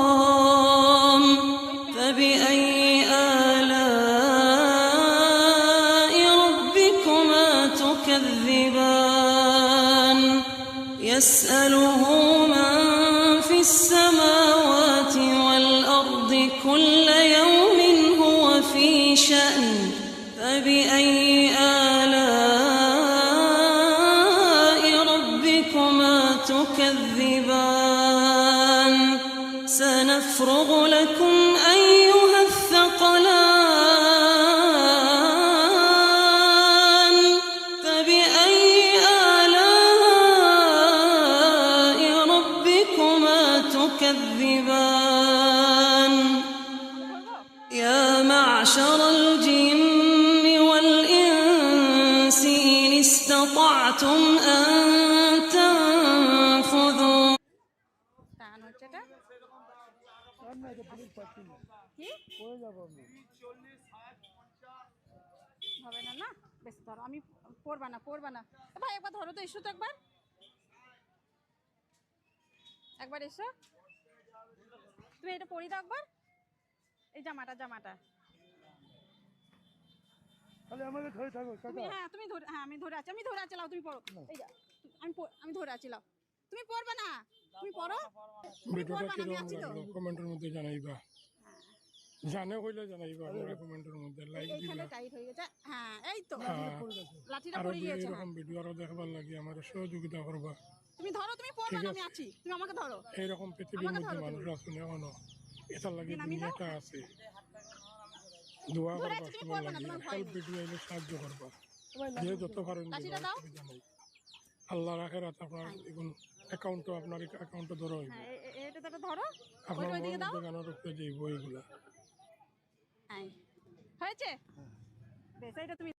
والإكرام فبأي آلاء ربكما تكذبان يسأله من في السماوات والأرض كل يوم هو في شأن فبأي آلاء ربكما تكذبان سنفرغ لكم أيها الثقلان فبأي آلاء ربكما تكذبان يا معشر الجن والإنس إن استطعتم أن تنفذوا হবে না না বেশ ধরো আমি পড়বা না ভাই একবার ধরো তো এসো তো একবার এসো তুমি এটা পরি দাও একবার এই জামাটা তাহলে আমাকে ধরে থাকো তুমি তুমি ধরে আমি ধরে আছি লাও তুমি পড়ো এই যা আমি ধরে আছি লাও তুমি পড়বে না তুমি পড়ো ভিডিওটা কি রকম লাগলো কমেন্টের মধ্যে জানাইবা জানে কইলে জানাইবা কমেন্টের মধ্যে লাইক দিবা এখানে টাইট হয়ে গেছে হ্যাঁ এই তো লাঠিটা আর পড়ে গিয়েছে এরকম ভিডিও আরো দেখবার লাগি আমার সহযোগিতা করবা তুমি ধরো তুমি পড়বে না আমি আছি তুমি আমাকে ধরো এইরকম পৃথিবীর মধ্যে মানুষ আছে এখনো এটার লাগি দুনিয়াটা আছে দোয়া করবা তোমার লাগি হেল্প ভিডিও এলে সাহায্য করবা যে যত পারেন জানাই আল্লাহর আখিরাত আপনার এখন অ্যাকাউন্টও আপনার অ্যাকাউন্টে ধরা হইব এটা ধরো আপনার মনে গানোর উপরে যে বইগুলা হয়েছে বেশ এটা তুমি